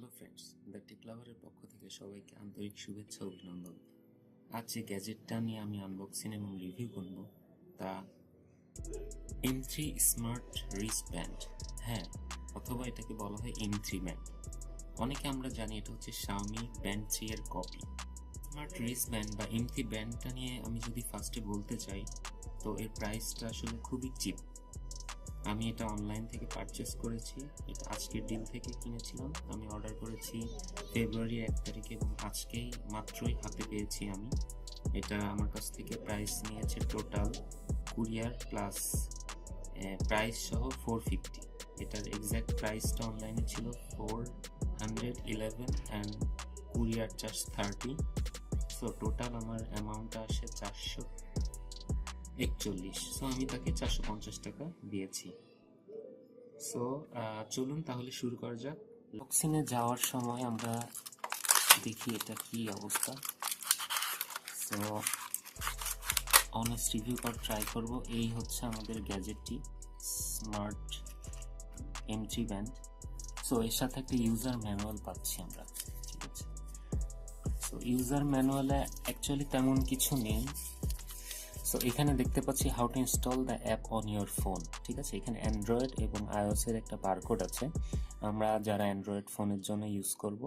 Hello friends, the take লাভারের পক্ষ থেকে সবাইকে আন্তরিক শুভেচ্ছা ও অভিনন্দন। আজ যে গ্যাজেটটা নিয়ে আমি আনবক্সিং এবং রিভিউ করব তা M3 স্মার্ট রিস্ট ব্যান্ড, হ্যাঁ, অথবা এটাকে বলা হয় M3 ব্যান্ড। অনেকে আমরা জানি এটা হচ্ছে Xiaomi ব্যান্ড 3 এর কপি। স্মার্ট রিস্ট ব্যান্ড বা M3 ব্যান্ডটা নিয়ে আমি যদি ফার্স্টে বলতে চাই তো এর প্রাইসটা আসলে খুবই চিপ। আমি এটা অনলাইন থেকে পারচেস করেছি, এটা আজকের ডিল থেকে কিনেছিলাম। আমি অর্ডার করেছি ফেব্রুয়ারি 1 তারিখে এবং আজকেই মাত্রই হাতে পেয়েছি আমি। এটা আমার কাছ থেকে প্রাইস নিয়েছে টোটাল কুরিয়ার প্লাস প্রাইস সহ 450। এটার এক্স্যাক্ট প্রাইসটা অনলাইনে ছিল 411 and courier charge 30। So total আমার অ্যামাউন্টটা আসে 441। সো আমি তাকে 450 টাকা দিয়েছি। সো চলুন তাহলে শুরু করা যাক। বক্সিংয়ে যাওয়ার সময় আমরা দেখি এটা কি অবস্থা। সো অনেস্ট রিভিউ করার ট্রাই করব। এই হচ্ছে আমাদের গ্যাজেটটি, স্মার্ট M3 ব্যান্ড। সো এর সাথে একটা ইউজার ম্যানুয়াল পাচ্ছি আমরা, ঠিক আছে। সো ইউজার ম্যানুয়ালে অ্যাকচুয়ালি তেমন কিছু নেই। সো এখানে দেখতে পাচ্ছি how to install the app on your phone, ঠিক আছে। এখানে অ্যান্ড্রয়েড এবং আইওএস এর একটা বারকোড আছে। আমরা যারা অ্যান্ড্রয়েড ফোনের জন্য ইউজ করব,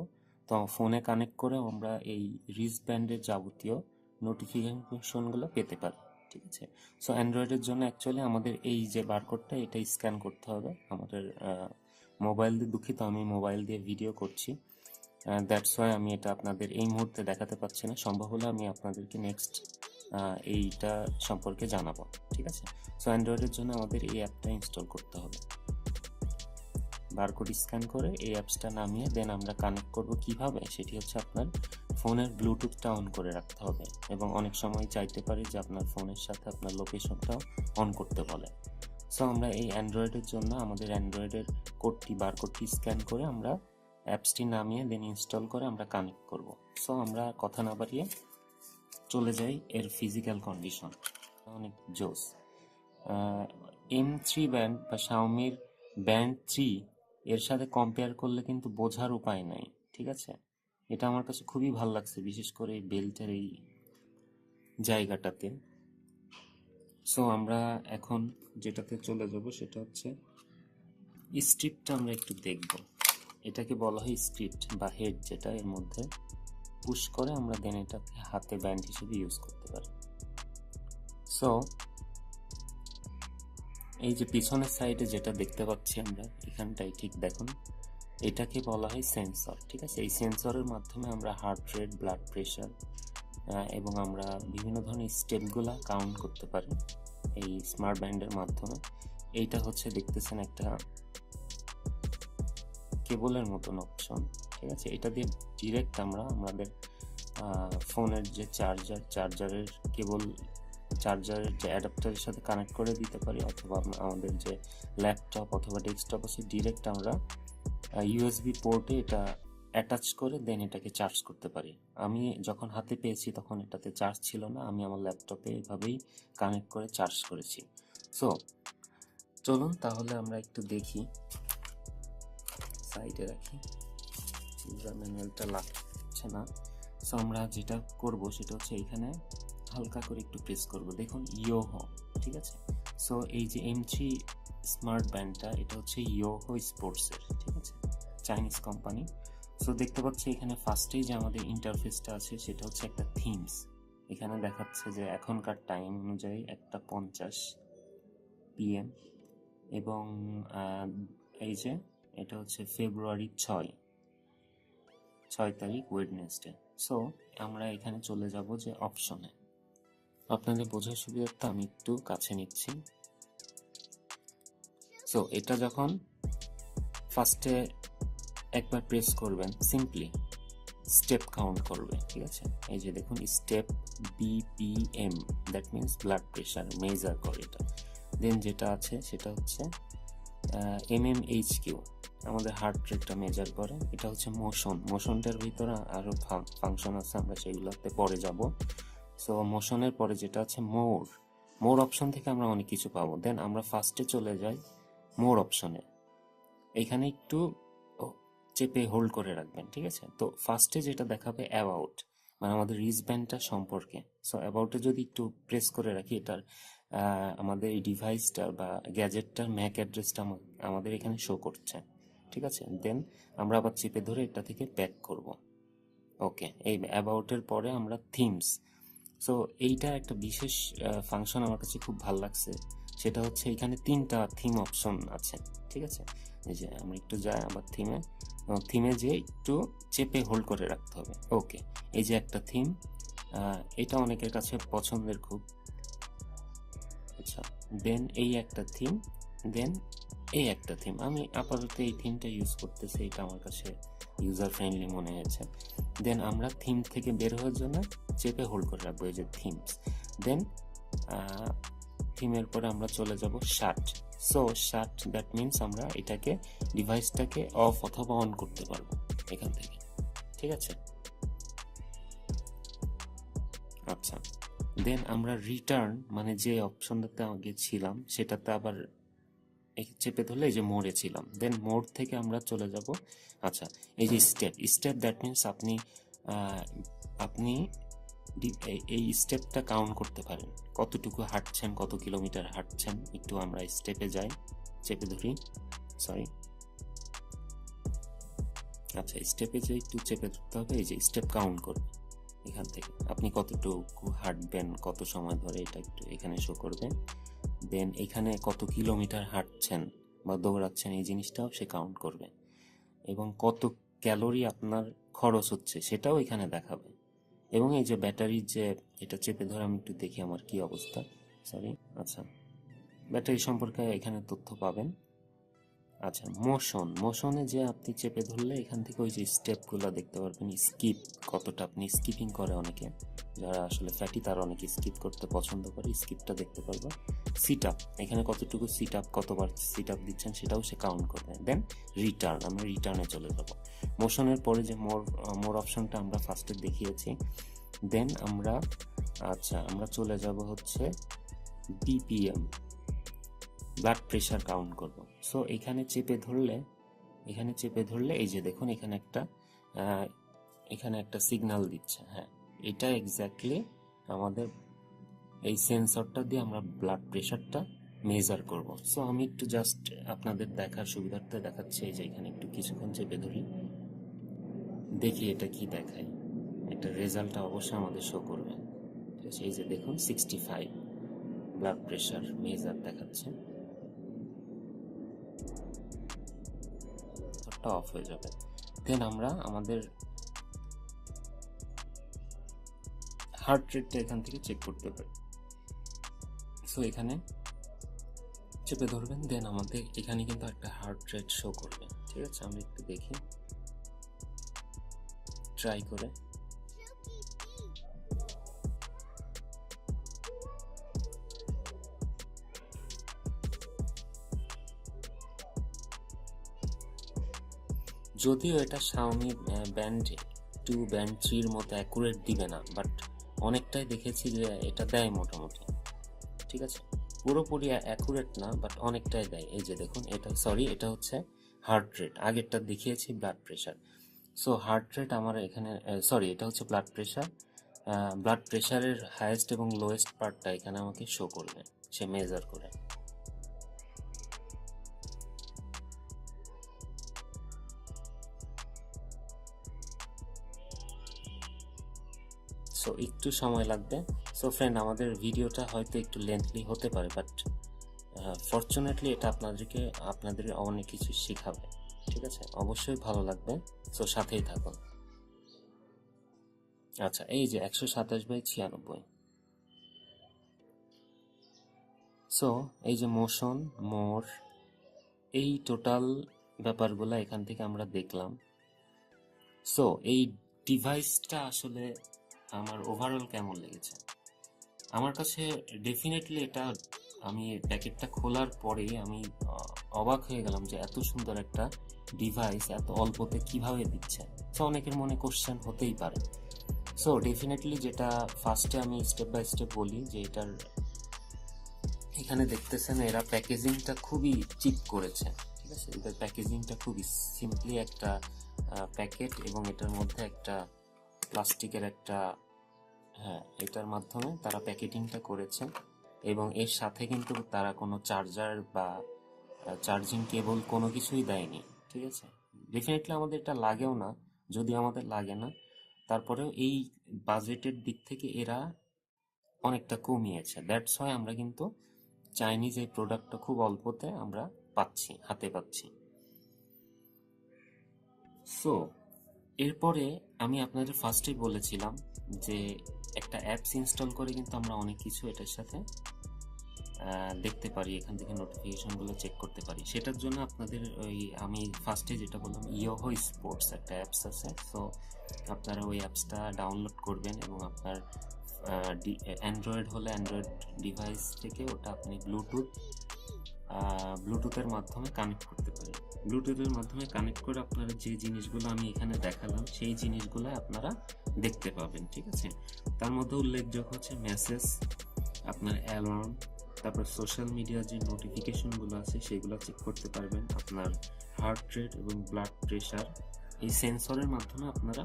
তো ফোনে কানেক্ট করে আমরা এই রিস্ট ব্যান্ডের যাবতীয় নোটিফিকেশনগুলো পেতে পারি, ঠিক আছে। সো অ্যান্ড্রয়েডের জন্য অ্যাকচুয়ালি আমাদের এই যে বারকোডটা এটা স্ক্যান করতে হবে আমাদের মোবাইল দিয়ে। দুঃখিত, আমি মোবাইল দিয়ে ভিডিও করছি, দ্যাটস ওয়াই আমি এটা আপনাদের এই মুহূর্তে দেখাতে পাচ্ছি না। সম্ভব হলে আমি আপনাদেরকে নেক্সট এইটা সম্পর্কে জানাবো, ঠিক আছে। সো অ্যান্ড্রয়েডের জন্য আমাদের এই অ্যাপটা ইনস্টল করতে হবে। বারকোড স্ক্যান করে এই অ্যাপসটা নামিয়ে দেন আমরা কানেক্ট করব। কিভাবে? সেটি হচ্ছে আপনার ফোনের ব্লুটুথটা অন করে রাখতে হবে এবং অনেক সময় চাইতে পারি যে আপনার ফোনের সাথে আপনার লোকেশনটাও অন করতে বলে। সো আমরা এই অ্যান্ড্রয়েডের জন্য আমাদের অ্যান্ড্রয়েডের বারকোডটি স্ক্যান করে আমরা অ্যাপসটি নামিয়ে দেন ইনস্টল করে আমরা কানেক্ট করব। সো আমরা কথা না বাড়িয়ে চলে যাই এর ফিজিক্যাল কন্ডিশন। অনেক জোস। M3 ব্যান্ড বা শাওমির ব্যান্ড 3 এর সাথে কম্পেয়ার করলে কিন্তু বোঝার উপায় নাই, ঠিক আছে। এটা আমার কাছে খুবই ভালো লাগছে, বিশেষ করে এই বেল্টের এই জায়গাটাতে। সো আমরা এখন যেটাতে চলে যাব সেটা হচ্ছে স্ক্রিপ্টটা আমরা একটু দেখব। এটাকে বলা হয় স্ক্রিপ্ট বা হেড, যেটা এর মধ্যে পুশ করে আমরা দেন এটাকে হাতে ব্যান্ড হিসেবে ইউজ করতে পারি। সো এই যে পিছনের সাইডে যেটা দেখতে পাচ্ছি আমরা এখানটাই, ঠিক দেখুন, এটাকে বলা হয় সেন্সর, ঠিক আছে। এই সেন্সরের মাধ্যমে আমরা হার্ট রেট, ব্লাড প্রেশার এবং আমরা বিভিন্ন ধরনের স্টেপগুলো কাউন্ট করতে পারি এই স্মার্ট ব্যান্ডের মাধ্যমে। এইটা হচ্ছে দেখতেছেন একটা কেবলের মতন অপশন, ঠিক আছে। এটা দিয়ে ডিরেক্ট আমরা আমাদের ফোনের যে চার্জারের যে অ্যাডাপ্টারের সাথে কানেক্ট করে দিতে পারি, অথবা আমাদের যে ল্যাপটপ অথবা ডেস্কটপ আছে ডিরেক্ট আমরা ইউএসবি পোর্টে এটা অ্যাটাচ করে দেন এটাকে চার্জ করতে পারি। আমি যখন হাতে পেয়েছি তখন এটাতে চার্জ ছিল না, আমি আমার ল্যাপটপে এভাবেই কানেক্ট করে চার্জ করেছি। সো চলুন তাহলে আমরা একটু দেখি, সাইডে রাখি, ইউজার ম্যানুয়ালটা লাগছে না। সো আমরা যেটা করব সেটা হচ্ছে এখানে হালকা করে একটু প্রেস করব, দেখুন ইয়োহো, ঠিক আছে। সো এই যে M3 স্মার্ট ব্যান্ডটা এটা হচ্ছে ইয়োহো স্পোর্টসের, ঠিক আছে, চাইনিজ কোম্পানি। সো দেখতে পাচ্ছি এখানে ফার্স্টেই যে আমাদের ইন্টারফেসটা আছে সেটা হচ্ছে একটা থিমস। এখানে দেখাচ্ছে যে এখনকার টাইম অনুযায়ী 1:50 PM এবং এই যে এটা হচ্ছে ফেব্রুয়ারি 6 তারিখ, ওয়েডনেসডে। সো আমরা এখানে চলে যাব যে অপশনে। আপনাদের বোঝার সুবিধার্থে আমি একটু কাছে নিচ্ছি। সো এটা যখন ফার্স্টে একবার প্রেস করবেন, সিম্পলি স্টেপ কাউন্ট করবে, ঠিক আছে। এই যে দেখুন step BPM, that means blood pressure measure করে এটা। দেন যেটা আছে সেটা হচ্ছে MMHQ, আমাদের হার্ট রেটটা মেজার করে। এটা হচ্ছে মোশনটার ভিতরে আরও ফাংশন আছে, আমরা সেগুলোতে পরে যাব। সো মোশনের পরে যেটা আছে মোর অপশন থেকে আমরা অনেক কিছু পাবো। দেন আমরা ফার্স্টে চলে যাই মোর অপশনে। এখানে একটু চেপে হোল্ড করে রাখবেন, ঠিক আছে? তো ফার্স্টে যেটা দেখাবে অ্যাবাউট, মানে আমাদের রিস্টব্যান্ডটা সম্পর্কে। সো অ্যাবাউটে যদি একটু প্রেস করে রাখি, এটার আমাদের এই ডিভাইসটার বা গ্যাজেটটার ম্যাক অ্যাড্রেসটা আমাদের এখানে শো করছে, ঠিক আছে? দেন আমরা আবার চেপে ধরে এটা থেকে ব্যাক করব। ওকে, এই অ্যাবাউটের পরে আমরা থিমস। সো এইটা একটা বিশেষ ফাংশন আমার কাছে খুব ভালো লাগছে, সেটা হচ্ছে এখানে 3টা থিম অপশন আছে, ঠিক আছে? এই যে আমরা একটু যাই আবার থিমে যে একটু চেপে হোল্ড করে রাখতে হবে। ওকে, এই যে একটা থিম, এটা অনেকের কাছে পছন্দের খুব। আচ্ছা, দেন এই একটা থিম, দেন এই একটা থিম। আমি আপাতত এই থিমটা ইউজ করতেছি, এটা আমার কাছে ইউজার ফ্রেন্ডলি মনে হয়েছে। দেন আমরা থিম থেকে বের হওয়ার জন্য চেপে হোল্ড করে রাখবো এই যে থিমস। দেন থিমের পরে আমরা চলে যাব শাট। সো শাট, দ্যাট মিনস আমরা এটাকে ডিভাইসটাকে অফ অথবা অন করতে পারবো এখান থেকে, ঠিক আছে? আচ্ছা, দেন আমরা রিটার্ন, মানে যে অপশনটাতে আগে ছিলাম সেটাতে আবার চেপে ধরলে এই যে মোড়ে ছিলাম, দেন মোড় থেকে আমরা চলে যাব। আচ্ছা, এই যে স্টেপ দ্যাট মিনস আপনি এই স্টেপটা কাউন্ট করতে পারেন, কতটুকু হাঁটছেন, কত কিলোমিটার হাঁটছেন। একটু আমরা স্টেপে যাই, চেপে ধরি, সরি। আচ্ছা, স্টেপে যে একটু চেপে ধরতে হবে, এই যে স্টেপ কাউন্ট করবে এখান থেকে আপনি কতটুকু হাঁটবেন, কত সময় ধরে, এটা একটু এখানে শো করবে। দেন এখানে কত কিলোমিটার হাঁটছেন বা দৌড়াচ্ছেন এই জিনিসটাও সে কাউন্ট করবে, এবং কত ক্যালোরি আপনার খরচ হচ্ছে সেটাও এখানে দেখাবে। এবং এই যে ব্যাটারির যে, এটা চেপে ধরে আমি একটু দেখি আমার কি অবস্থা, সরি। আচ্ছা, ব্যাটারি সম্পর্কে এখানে তথ্য পাবেন। আচ্ছা, মোশনে যে আপনি চেপে ধরলে এখান থেকে ওই যে স্টেপগুলো দেখতে পারবেন, স্কিপ কতটা আপনি স্কিপিং করে, অনেকে যারা আসলে ফ্যাটি তারা অনেকে স্কিপ করতে পছন্দ করে, স্কিপটা দেখতে পারবো। সিট আপ, এখানে কতটুকু সিট আপ, কতবার সিট আপ দিচ্ছেন সেটাও সে কাউন্ট করবে। দেন রিটার্ন, আমরা রিটার্নে চলে যাব। মোশনের পরে যে মোর অপশনটা আমরা ফার্স্টে দেখিয়েছি, দেন আমরা আমরা চলে যাব হচ্ছে বিপিএম, ব্লাড প্রেশার কাউন্ট করব। সো এখানে চেপে ধরলে এই যে দেখুন এখানে একটা সিগন্যাল দিচ্ছে। হ্যাঁ, এটা এক্স্যাক্টলি আমাদের এই সেন্সরটা দিয়ে আমরা ব্লাড প্রেশারটা মেজার করব। সো আমি একটু জাস্ট আপনাদের দেখার সুবিধার্থে দেখাচ্ছি। এই যে এখানে একটু কিছুক্ষণ চেপে ধরি, দেখি এটা কি দেখায়। এটা রেজাল্টটা অবশ্যই আমাদের শো করবে, ঠিক আছে? এই যে দেখুন 65 ব্লাড প্রেশার মেজার দেখাচ্ছে। অফ হয়ে যাবে। দেন আমরা আমাদের হার্ট রেটটা এখান থেকে চেক করতে পারি। সো এখানে চেপে ধরবেন, দেন আমাদের এখানে কিন্তু একটা হার্ট রেট শো করবে, ঠিক আছে? আমরা একটু দেখি, ট্রাই করে। যদিও এটা শাওমি ব্যান্ড 2 ব্যান্ড 3-র মতো অ্যাকুরেট দিবে না, বাট অনেকটাই দেখেছি যে এটা দেয় মোটামুটি, ঠিক আছে? পুরোপুরি অ্যাকুরেট না, বাট অনেকটাই দেয়। এই যে দেখুন, এটা হচ্ছে হার্ট রেট, আগেরটা দেখিয়েছি blood pressure. So heart rate আমার এখানে, এটা হচ্ছে ব্লাড প্রেশার। ব্লাড প্রেশারের হায়েস্ট এবং লোয়েস্ট পার্টটা এখানে আমাকে শো করবে, সে মেজার করে। সো একটু সময় লাগবে। সো ফ্রেন্ড, আমাদের ভিডিওটা হয়তো একটু লেন্থলি হতে পারে, বাট ফরচুনেটলি এটা আপনাদের অনেক কিছু শেখাবে, ঠিক আছে? অবশ্যই ভালো লাগবে। সো সাথেই থাকুন। আচ্ছা, এই যে 127/96। সো এই যে মোর এই টোটাল ব্যাপারগুলো এখান থেকে আমরা দেখলাম। সো এই ডিভাইসটা আসলে আমার ওভারঅল কেমন লেগেছে? আমার কাছে ডেফিনেটলি এটা, আমি প্যাকেটটা খোলার পরেই আমি অবাক হয়ে গেলাম যে এত সুন্দর একটা ডিভাইস এত অল্পতে কিভাবে দিচ্ছে। সো অনেকের মনে কোশ্চেন হতেই পারে। সো ডেফিনেটলি যেটা ফার্স্টে আমি স্টেপ বাই স্টেপ বলি, যে এটার এখানে দেখতেছেন এরা প্যাকেজিংটা খুবই চিপ করেছে, ঠিক আছে? এদের প্যাকেজিংটা খুবই সিম্পলি একটা প্যাকেট এবং এটার মধ্যে একটা প্লাস্টিকের একটা, হ্যাঁ, এটার মাধ্যমে তারা প্যাকেটিংটা করেছে এবং এর সাথে কিন্তু তারা কোনো চার্জার বা চার্জিং কেবল কোনো কিছুই দেয়নি। ঠিক আছে, ডেফিনেটলি আমাদের এটা লাগেও না, যদি আমাদের লাগে না, তারপরেও এই বাজেটের দিক থেকে এরা অনেকটা কমিয়েছে। দ্যাটস ওয়াই আমরা কিন্তু চাইনিজ এই প্রোডাক্টটা খুব অল্পতে আমরা পাচ্ছি, হাতে পাচ্ছি। সো এরপরে আমি আপনাদের ফার্স্টেই বলেছিলাম যে একটা অ্যাপস ইনস্টল করে কিন্তু আমরা অনেক কিছু এটার সাথে দেখতে পারি, এখান থেকে নোটিফিকেশনগুলো চেক করতে পারি। সেটার জন্য আপনাদের ওই আমি ফার্স্টে যেটা বললাম ইয়োহো স্পোর্টস একটা অ্যাপস আছে। সো আপনারা ওই অ্যাপসটা ডাউনলোড করবেন এবং আপনার অ্যান্ড্রয়েড হলে অ্যান্ড্রয়েড ডিভাইস থেকে ওটা আপনি ব্লুটুথের মাধ্যমে কানেক্ট করতে পারেন। ব্লুটুথের মাধ্যমে কানেক্ট করে আপনারা যে জিনিসগুলো আমি এখানে দেখালাম সেই জিনিসগুলো আপনারা দেখতে পাবেন। ঠিক আছে, তার মধ্যে উল্লেখযোগ্য হচ্ছে মেসেজ, আপনার অ্যালার্ম, তারপর সোশ্যাল মিডিয়ার যে নোটিফিকেশনগুলো আছে সেগুলো চেক করতে পারবেন। আপনার হার্ট রেট এবং ব্লাড প্রেশার, এই সেন্সরের মাধ্যমে আপনারা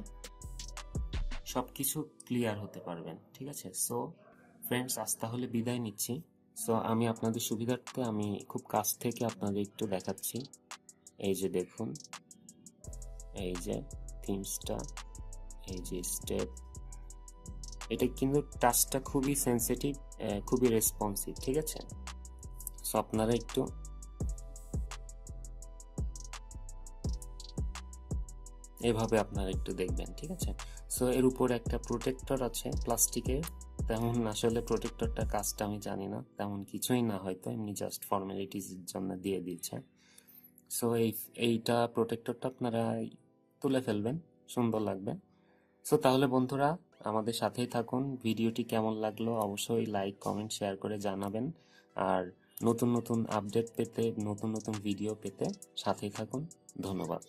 সব কিছু ক্লিয়ার হতে পারবেন। ঠিক আছে, সো ফ্রেন্ডস, আজ তাহলে বিদায় নিচ্ছি। সো আমি আপনাদের সুবিধার্থে আমি খুব কাছ থেকে আপনাদের একটু দেখাচ্ছি। এই যে দেখুন, এই যে থিমসটা, এই যে স্টেপ, এটা কিন্তু টাচটা খুবই সেন্সিটিভ, খুবই রেসপন্সিভ। ঠিক আছে, সো আপনারা একটু এভাবে আপনারা একটু দেখবেন। ঠিক আছে, সো এর উপর একটা প্রোটেক্টর আছে প্লাস্টিকের, তেমন আসলে প্রোটেক্টরটার কাজটা আমি জানি না, তেমন কিছুই না, হয়তো এমনি জাস্ট ফর্মালিটির জন্য দিয়ে দিচ্ছে। সো এইটা প্রোটেক্টরটা আপনারা তুলে ফেলবেন, সুন্দর লাগবে। সো তাহলে বন্ধুরা আমাদের সাথেই থাকুন। ভিডিওটি কেমন লাগলো অবশ্যই লাইক, কমেন্ট, শেয়ার করে জানাবেন। আর নতুন নতুন আপডেট পেতে, নতুন নতুন ভিডিও পেতে সাথেই থাকুন। ধন্যবাদ।